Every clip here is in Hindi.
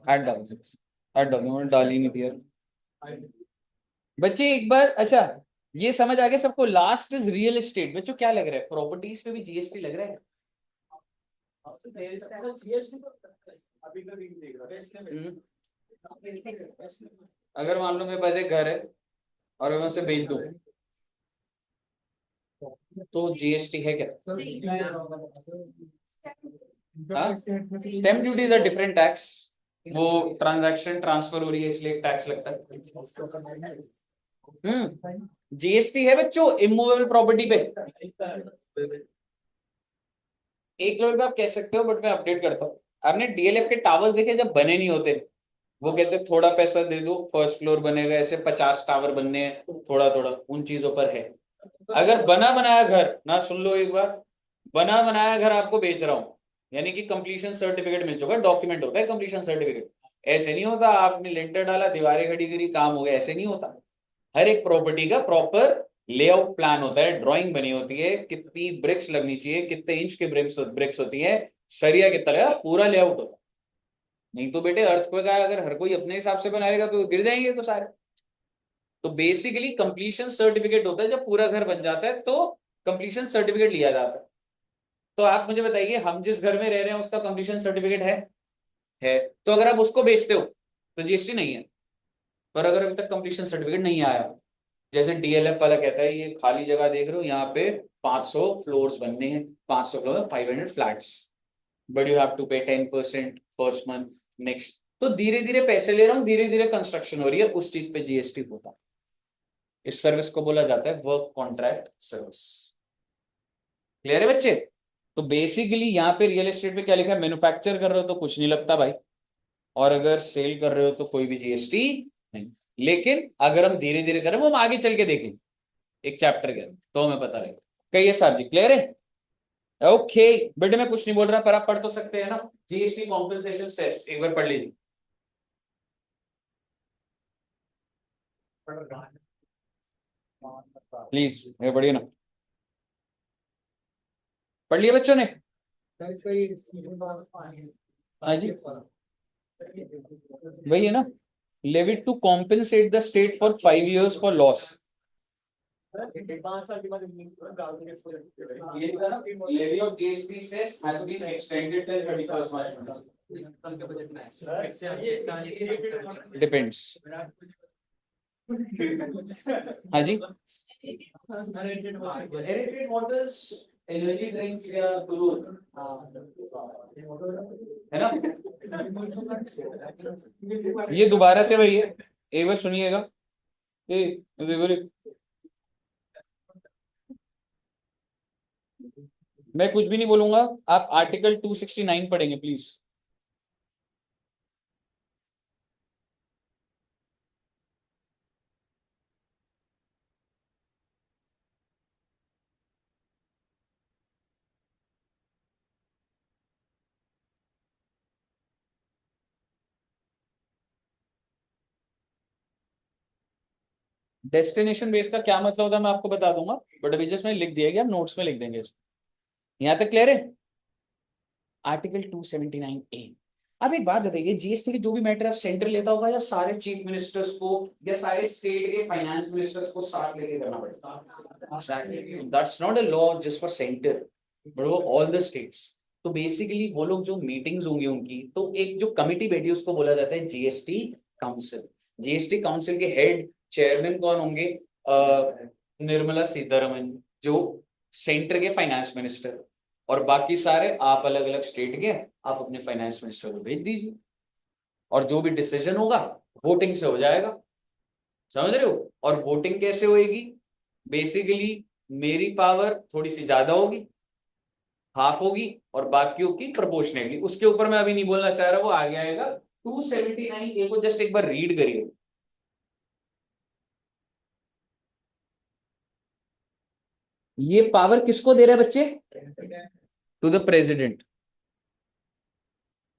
ऐड डाल, ऐड डाल, मैंने डाली नहीं थी यार बच्चे एक बार। अच्छा, ये समझ आ गया सबको। Last is real estate. बच्चों क्या लग रहा है, प्रॉपर्टीज पे भी जीएसटी लग रहा है? हम्म। अगर मान लो मेरे पास एक घर है और मैं उसे बेच दूं तो जीएसटी है क्या? हाँ, stamp duty is a different tax. वो ट्रांजैक्शन ट्रांसफर हो रही है इसलिए टैक्स लगता है। जीएसटी है बच्चों इमूवेबल प्रॉपर्टी पे। एक लेवल पे आप कह सकते हो, बट मैं अपडेट करता हूँ। आपने डीएलएफ के टावर्स देखे जब बने नहीं होते? वो कहते थोड़ा पैसा दे दो फर्स्ट फ्लोर बनेगा, ऐसे 50 टावर बनने हैं, थोड़ा थोड़ा उन चीजों पर है। अगर बना बनाया घर ना, सुन लो एक बार, बना बनाया घर आपको बेच रहा हूं, यानी कि कंप्लीशन सर्टिफिकेट मिल चुका है, डॉक्यूमेंट होता है कंप्लीशन सर्टिफिकेट। ऐसे नहीं होता आपने लिंटर डाला दीवारें खड़ी करी काम हो गया, ऐसे नहीं होता। हर एक प्रॉपर्टी का प्रॉपर लेआउट प्लान होता है, ड्राइंग बनी होती है, कितनी ब्रिक्स लगनी चाहिए, कितने इंच के ब्रिक्स ब्रिक्स होती है, सरिया कितना लगेगा, पूरा लेआउट होता है। नहीं तो बेटे अर्थक्वेक आया, अगर हर कोई अपने हिसाब से बनाएगा तो गिर जाएंगे तो सारे। तो बेसिकली कंप्लीशन सर्टिफिकेट होता है, जब पूरा घर बन जाता है तो कंप्लीशन सर्टिफिकेट लिया जाता है। तो आप मुझे बताइए, हम जिस घर में रह रहे हैं उसका कंप्लीशन सर्टिफिकेट है। तो अगर आप उसको बेचते हो तो जीएसटी नहीं है। पर अगर अभी तक कंप्लीशन सर्टिफिकेट नहीं आया, जैसे डीएलएफ वाला कहता है ये खाली जगह देख रहे हो यहाँ पे 500 फ्लोर्स बनने हैं, 500 floor 500 flats, but you have to pay 10% first month, next. तो धीरे धीरे पैसे ले रहा हूँ, धीरे धीरे कंस्ट्रक्शन हो रही है, उस चीज पे जीएसटी होता है। इस सर्विस को बोला जाता है वर्क कॉन्ट्रैक्ट सर्विस। क्लियर है बच्चे? तो बेसिकली यहाँ पे रियल एस्टेट पे क्या लिखा है, मैन्युफैक्चर कर रहे हो तो कुछ नहीं लगता भाई, और अगर सेल कर रहे हो तो कोई भी जीएसटी नहीं। लेकिन अगर हम धीरे धीरे करें, वो हम आगे चल के देखें एक चैप्टर के, तो हमें पता रहेगा। कहिए साहब जी, क्लियर है? ओके बेटे, मैं कुछ नहीं बोल रहा, पर आप पढ़ तो सकते हैं ना। जीएसटी कॉम्पेंसेशन सेस एक बार पढ़ लीजिए। प्लीज ये पढ़िए ना। पढ़ लिया बच्चों ने? हाँ जी, वही है ना, levied to compensate the state for 5 years for loss. ये था ना, levy of GST cess has been extended till 31st March। Depends. हाँ जी, एरेटेड वाटर्स, एनर्जी ड्रिंक्स या ग्लून, है ना? ये दोबारा से वही है, एक बार सुनिएगा। ए, देखो रे, मैं कुछ भी नहीं बोलूंगा, आप आर्टिकल 269 पढ़ेंगे प्लीज। डेस्टिनेशन बेस का क्या मतलब होता है मैं आपको बता दूंगा, बट अभी जस्ट मैंने लिख दिया कि आप नोट्स में लिख देंगे इसको। यहाँ तक क्लियर है? Article 279A। अब एक बात बताइए, जीएसटी के जो भी मैटर आप सेंटर लेता होगा, या सारे चीफ मिनिस्टर्स को या सारे स्टेट के फाइनेंस मिनिस्टर्स को साथ लेके करना पड़ता है? That's not a law just for centre, but वो ऑल द स्टेट्स। तो बेसिकली वो लोग जो मीटिंग्स होंगी उनकी, तो एक जो कमिटी बैठी है उसको बोला जाता है जीएसटी काउंसिल। जीएसटी काउंसिल के हेड चेयरमैन कौन होंगे? निर्मला सीतारमन, जो सेंटर के फाइनेंस मिनिस्टर। और बाकी सारे आप अलग अलग स्टेट के, आप अपने फाइनेंस मिनिस्टर को भेज दीजिए, और जो भी डिसीजन होगा वोटिंग से हो जाएगा। समझ रहे हो? और वोटिंग कैसे होएगी? बेसिकली मेरी पावर थोड़ी सी ज्यादा होगी, हाफ होगी, और बाकियों की प्रोपोर्शनेटली। उसके ऊपर मैं अभी नहीं बोलना चाह रहा, वो आगे आएगा। 279A को जस्ट एक बार रीड करिए। ये पावर किसको दे रहा है बच्चे? To the president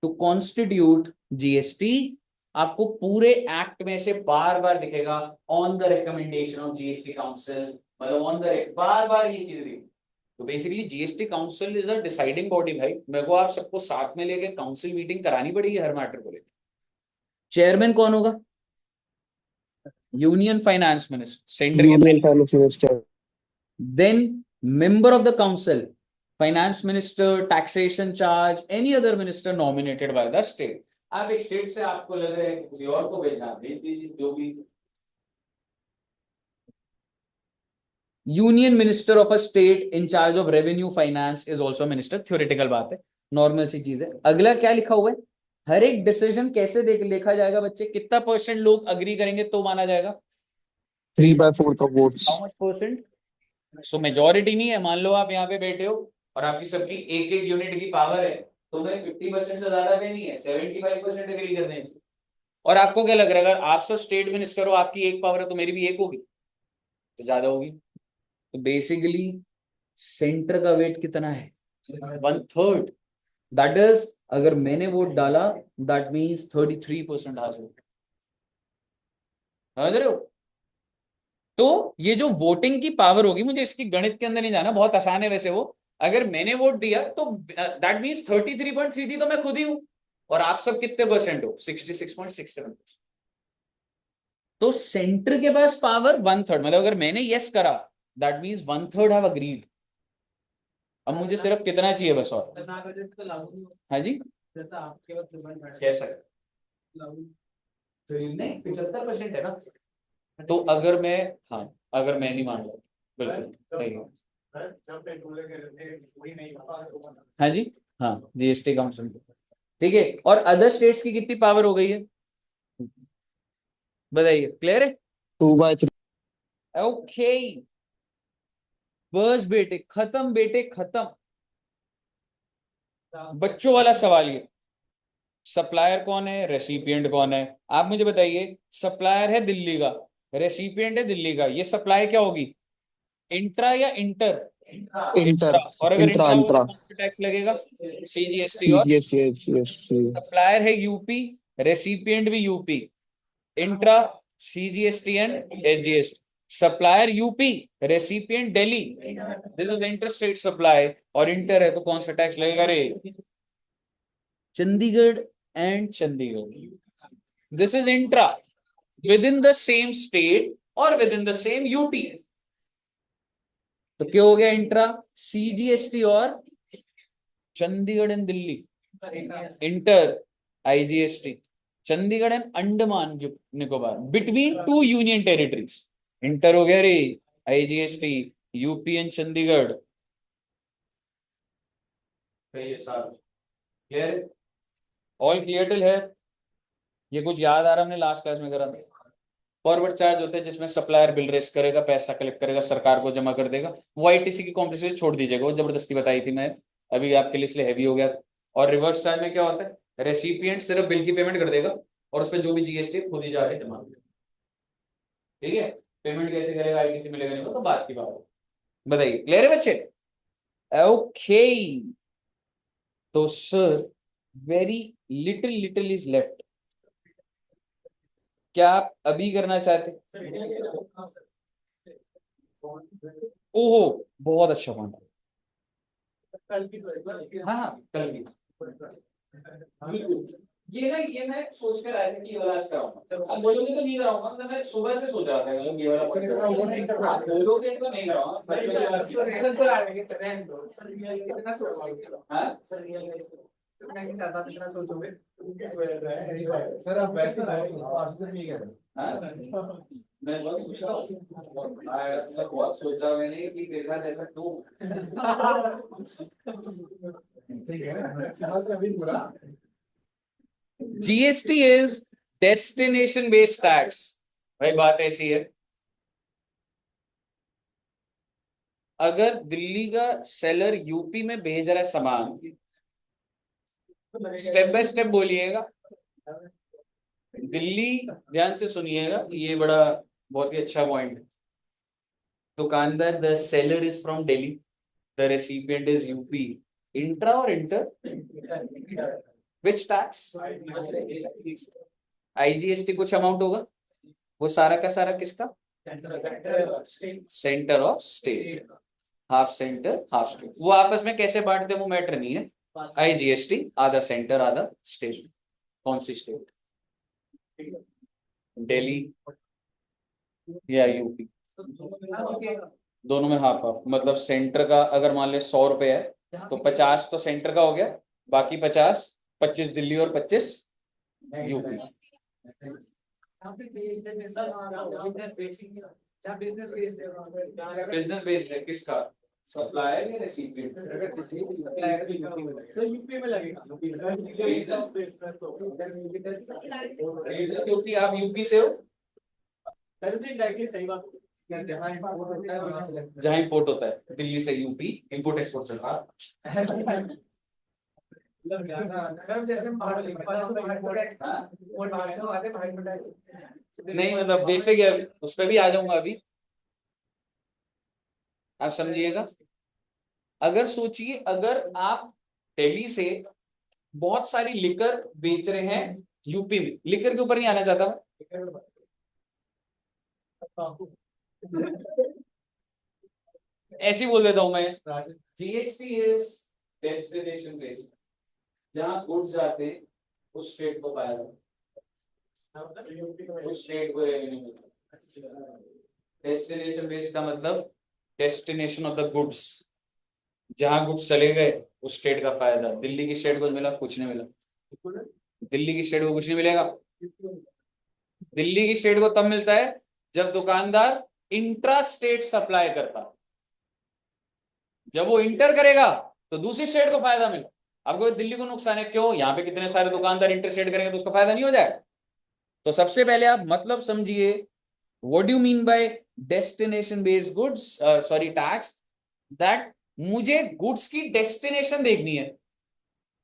to constitute GST. आपको पूरे एक्ट में से बार बार दिखेगा, on the recommendation of GST council, मतलब ऑन द, बार बार ये चीज दिखेगी। तो basically GST council is a deciding body भाई, मेरे को आप सबको साथ में लेके काउंसिल मीटिंग करानी पड़ेगी हर मैटर को लेकर। चेयरमैन कौन होगा? यूनियन फाइनेंस मिनिस्टर, सेंटर के union finance minister. Then member of the council, finance minister, taxation charge, any other minister nominated by the state. आप एक स्टेट से आपको लग रहा है किसी और को भेजना, भेज दीजिए जो भी। Union minister of a state in charge of revenue finance is also minister. Theoretical बात है, नॉर्मल सी चीज है। अगला क्या लिखा हुआ है? हर एक डिसीजन कैसे देखा जाएगा बच्चे? कितना परसेंट लोग अग्री करेंगे तो माना जाएगा? 3/4 of votes. How much percent? So majority नहीं है। मान लो आप यहाँ पे बैठे हो और आपकी सबकी एक एक यूनिट की पावर है, तो मैं 50% से ज्यादा पे नहीं है, 75% एग्री कर दें। और आपको क्या लग रहा है, अगर आप सब स्टेट मिनिस्टर हो, आपकी एक पावर है, तो मेरी भी एक होगी, तो ज्यादा होगी। तो बेसिकली सेंटर का वेट कितना है? 1/3। दैट इज, अगर मैंने वोट डाला, दैट मीन्स 33% हासिल। समझ रहे हो? तो ये जो वोटिंग की पावर होगी, मुझे इसकी गणित के अंदर नहीं जाना, बहुत आसान है वैसे वो। अगर मैंने वोट दिया तो दैट मीन्स 33.33 तो मैं खुद ही हूं। और आप सब कितने परसेंट हो? 66.67। तो सेंटर के पास पावर 1/3, मतलब अगर मैंने यस करा, दैट मीन्स 1/3 हैव अग्रीड। अब मुझे सिर्फ कितना चाहिए बस? और हाँ जी, कैसा है? नहीं, 75% है ना। तो अगर मैं, हाँ, अगर मैं नहीं मान रहा, बिल्कुल नहीं। हाँ जी, हाँ, जीएसटी काउंसिल। ठीक है, और अदर स्टेट्स की कितनी पावर हो गई है बताइए? क्लियर है? 2/3। ओके, बस बेटे खत्म, बेटे खत्म। बच्चों वाला सवाल ये, सप्लायर कौन है, रेसिपिएंट कौन है? आप मुझे बताइए। सप्लायर है दिल्ली का, रेसिपिएंट है दिल्ली का, ये सप्लाई क्या होगी? इंट्रा या इंटर? इंटर। इंट्रा। और अगर इंट्रा इंट्रा होगा तो इंट्रा। कौन सा टैक्स लगेगा? सीजीएसटी। और सीजीएसटी। सप्लायर है यूपी, रेसिपिएंट भी UP. Intra, CGST and SGST. Supplier UP, recipient Delhi, this is inter state supply. और इंटर है तो कौन सा टैक्स लगेगा रे? Chandigarh and Chandigarh. This is intra, within the same state और within the same UT. तो क्या हो गया? इंट्रा, सीजीएसटी और Chandigarh and Delhi. Inter, IGST, Chandigarh and Andaman Nicobar, between two union territories. Inter हो गया रे, IGST, UP and Chandigarh. Clear? All clear till है? ये कुछ याद आ रहा हमने लास्ट क्लास में करा था? फॉरवर्ड चार्ज होता है जिसमें सप्लायर बिल रेस करेगा, पैसा कलेक्ट करेगा, सरकार को जमा कर देगा। वो आईटीसी की कॉम्प्लिकेशन छोड़ दीजिएगा, वो जबरदस्ती बताई थी मैं, अभी आपके लिए इसलिए हैवी हो गया। और रिवर्स चार्ज में क्या होता है? रेसिपिएंट सिर्फ बिल की पेमेंट कर देगा और उस पर जो भी जीएसटी खुद ही जाके जमा कर देगा। ठीक है? पेमेंट कैसे करेगा, आईटीसी मिलेगा नहीं, तो बात की बात है। बताइए, क्लियर है बच्चे? ओके, तो sir very little little is left. क्या आप अभी करना चाहते? ओहो, बहुत अच्छा पॉइंट। हाँ हाँ, कल की। ये मैं सोच कर आया था कि ये वाला आज कराऊंगा। अब बोलोगे तो नहीं कराऊंगा, मतलब मैं सुबह से सोच रहा था मतलब ये वाला पॉइंट। आप बोलोगे तो नहीं कराऊंगा। हाँ? सर आप वैसे नहीं कह रहे। हाँ? मैं बहुत सोच रहा हूँ, मतलब बहुत सोचा मैंने कि देखा जैसा तू। ठीक है से अभी पूरा GST is destination based tax. भाई बात ऐसी है, अगर दिल्ली का सेलर यूपी में भेज रहा है सामान, स्टेप बाय स्टेप बोलिएगा, दिल्ली, ध्यान से सुनिएगा, ये बड़ा बहुत ही अच्छा पॉइंट है। दुकानदार, the seller is from Delhi, the recipient is UP. Intra और इंटर, विच टैक्स? आईजीएसटी कुछ अमाउंट होगा, वो सारा का सारा किसका? Centre of state. Half centre half state. वो आपस में कैसे बांटते हैं वो मैटर नहीं है। IGST आधा सेंटर आधा स्टेट। कौन सी स्टेट? दिल्ली या यूपी? दोनों में हाफ हाफ, मतलब सेंटर का अगर मान ले 100 रुपए है तो 50 तो सेंटर का हो गया, बाकी 50 25 दिल्ली और 25 यूपी। बिजनेस बेस्ड है किसका? सप्लायर या रिसीपिएंट? यूपी में लगेगा। रीजन क्योंकि आप यूपी से हो। सही बात। जहाँ इम्पोर्ट होता है दिल्ली से यूपी, इम्पोर्ट एक्सपोर्ट चल रहा है। नहीं मतलब बेसिक है, उस पर भी आ जाऊंगा अभी, आप समझिएगा। अगर सोचिए अगर आप दिल्ली से बहुत सारी लिकर बेच रहे हैं यूपी में, लिकर के ऊपर नहीं आना चाहता मैं, ऐसे ही बोल देता हूं मैं। GST इज डेस्टिनेशन बेस्ड, जहां गुड्स जाते हैं उस स्टेट को पाया जाता है, उस स्टेट को रेवेन्यू मिलता है। डेस्टिनेशन बेस्ड का मतलब डेस्टिनेशन ऑफ द गुड्स, जहां गुड्स चले गए उस स्टेट का फायदा। दिल्ली की स्टेट को मिला कुछ नहीं मिला, दिल्ली की स्टेट को कुछ नहीं मिलेगा। दिल्ली की स्टेट को तब मिलता है जब दुकानदार इंट्रा स्टेट सप्लाई करता, जब वो इंटर करेगा तो दूसरी स्टेट को फायदा मिला। अब कोई दिल्ली को नुकसान है, क्यों? यहाँ पे कितने सारे दुकानदार इंटर स्टेट करेंगे तो उसको फायदा नहीं हो जाएगा। तो सबसे पहले आप मतलब समझिए, what do you mean by destination based goods, sorry tax, that मुझे गुड्स की डेस्टिनेशन देखनी है।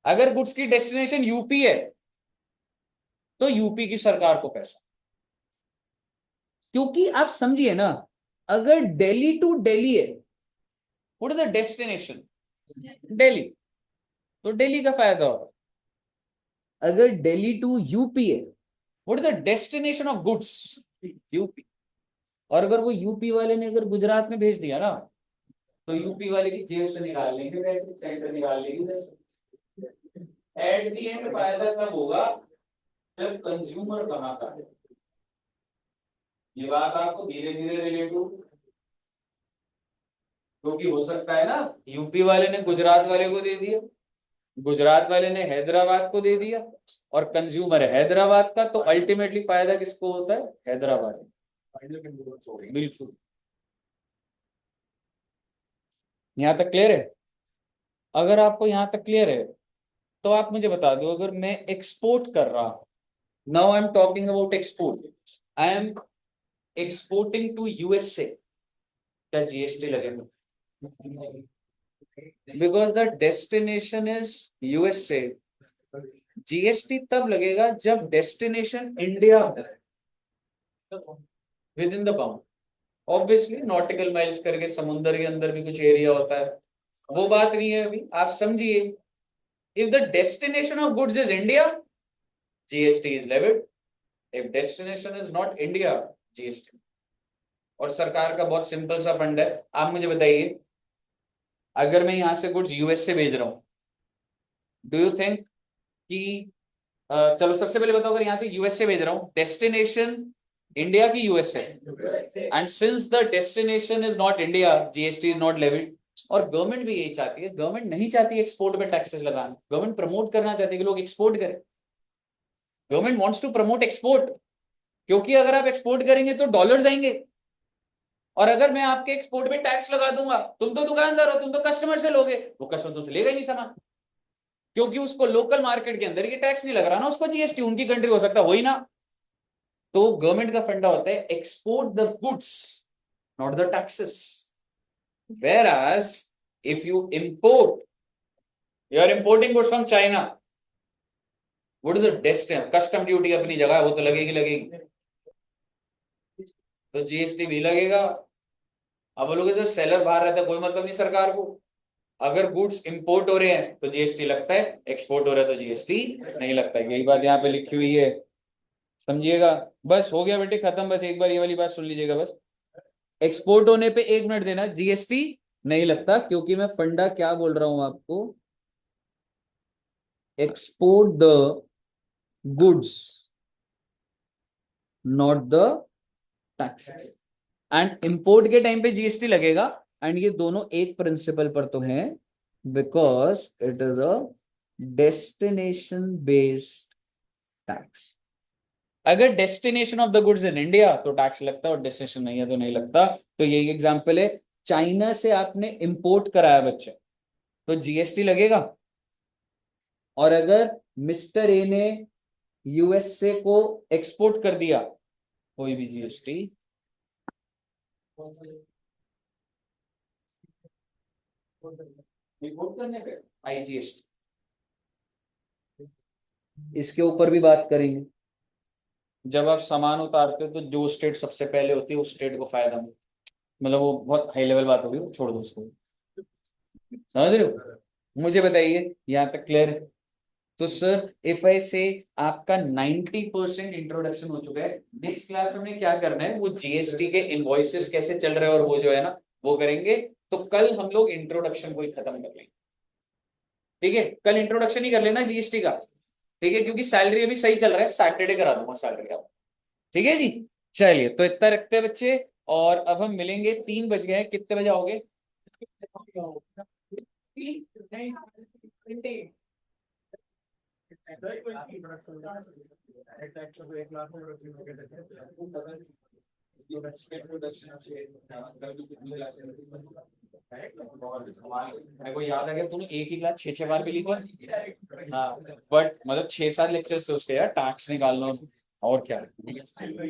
अगर गुड्स की डेस्टिनेशन यूपी है तो यूपी की सरकार को पैसा, क्योंकि आप समझिए ना, अगर दिल्ली टू दिल्ली है, what is the destination? Delhi, तो दिल्ली का फायदा होगा। अगर दिल्ली टू यूपी है, what is the destination of goods? UP. और अगर वो यूपी वाले ने अगर गुजरात में भेज दिया ना, तो यूपी वाले की जेब से निकाल लेंगे पैसे, सेंटर निकाल लेंगे पैसे। एट दी एंड फायदा तब होगा जब कंज्यूमर कहाँ का है। ये बात आपको धीरे धीरे रिलेट हो, क्योंकि हो सकता है ना यूपी वाले ने गुजरात वाले को दे दिया, गुजरात वाले ने हैदराबाद को दे दिया, और कंज्यूमर है हैदराबाद का, तो अल्टीमेटली फायदा किसको होता है? हैदराबाद। बिल्कुल। यहां तक क्लियर है? अगर आपको यहां तक क्लियर है तो आप मुझे बता दो, अगर मैं एक्सपोर्ट कर रहा हूं, now I am talking about export, I am exporting to USA, क्या GST लगेगा? Because the destination is USA। GST तब लगेगा जब destination India within the bound. Obviously nautical miles करके समुद्र के अंदर भी कुछ एरिया होता है, वो बात नहीं है अभी, आप समझिए। If the destination of goods is India, GST is levied. If destination is not India, GST। और सरकार का बहुत सिंपल सा फंड है, आप मुझे बताइए, अगर मैं यहां से गुड्स US से भेज रहा हूं, डू यू थिंक कि चलो सबसे पहले बताओ, अगर यहां से US से भेज रहा हूं, डेस्टिनेशन इंडिया की US है, and since the destination is not India, GST is not levied. और गवर्नमेंट भी यही चाहती है, गवर्नमेंट नहीं चाहती एक्सपोर्ट पे टैक्सेस लगाना, गवर्नमेंट प्रमोट करना चाहती है कि लोग एक्सपोर्ट करें। Government wants to promote export, क्योंकि अगर आप एक्सपोर्ट करेंगे तो डॉलर्स आएंगे, और अगर मैं आपके एक्सपोर्ट पे टैक्स लगा दूंगा, तुम तो दुकानदार हो, तुम तो कस्टमर से लोगे, वो कस्टमर तुमसे लेगा ही नहीं सामान, क्योंकि उसको लोकल मार्केट के अंदर ये टैक्स नहीं लग रहा ना, उसको GST, उनकी कंट्री हो सकता है वही ना। तो गवर्नमेंट का फंडा होता है export the goods, not the taxes. Whereas if you import, you are importing goods from China, what is the destination? Custom duty अपनी जगह है, वो तो लगेगी लगेगी, तो GST भी लगेगा। अब बोलोगे सर सेलर बाहर रहता है, कोई मतलब नहीं सरकार को। अगर गुड्स इंपोर्ट हो रहे हैं तो GST लगता है, एक्सपोर्ट हो रहा है तो GST नहीं लगता है। यही बात यहाँ पे लिखी हुई है, समझिएगा। बस हो गया बेटे, खत्म। बस एक बार ये वाली बात सुन लीजिएगा बस। एक्सपोर्ट होने पे 1 मिनट देना, GST नहीं लगता, क्योंकि मैं फंडा क्या बोल रहा हूं आपको, export the goods not the tax, and import के टाइम पे जीएसटी लगेगा, एंड ये दोनों एक प्रिंसिपल पर तो हैं, because it is a destination based tax. अगर destination of the goods in India तो टैक्स लगता है, और डेस्टिनेशन नहीं है तो नहीं लगता। तो यही एग्जांपल है, चाइना से आपने इंपोर्ट कराया बच्चे तो जीएसटी लगेगा, और अगर मिस्टर ए ने यूएसए को एक्सपोर्ट कर दिया कोई भी जीएसटी, इंपोर्ट करने पे आईजीएसटी, इसके ऊपर भी बात करेंगे। जब आप सामान उतारते हो तो जो स्टेट सबसे पहले होती है उस स्टेट को फायदा मिलता है। मतलब वो बहुत हाई लेवल बात होगी, छोड़ दो उसको, समझ रहे हो? मुझे बताइए, यहाँ तक क्लियर है? तो सर इफ आई से आपका 90% इंट्रोडक्शन हो चुका है। नेक्स्ट क्लास में हमें क्या करना है, वो जीएसटी के इनवॉइसेस कैसे चल रहे हैं और वो जो है ना वो करेंगे। तो कल हम लोग इंट्रोडक्शन को ही खत्म कर लेंगे, ठीक है? कल इंट्रोडक्शन ही कर लेना जीएसटी का, ठीक है? क्योंकि सैलरी अभी सही चल रहा है, सैटरडे करा दूंगा सैलरी का, ठीक है जी? चलिए, तो इतना रखते हैं बच्चे, और अब हम मिलेंगे, 3 बज गए हैं, कितने बजे आओगे? मेरे को याद आ गया, तूने एक ही क्लास 6-6 बार भी ली थी। हाँ, बट मतलब 6-7 लेक्चर्स थे उसके यार, टैक्स निकालना और क्या।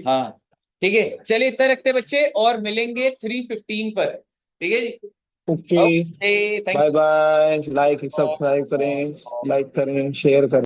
हाँ ठीक है, चलिए इतना रखते हैं बच्चे, और मिलेंगे 3:15 पर, ठीक है जी? Okay, okay, thank bye bye. Like you. Subscribe करें, लाइक करें, शेयर करें।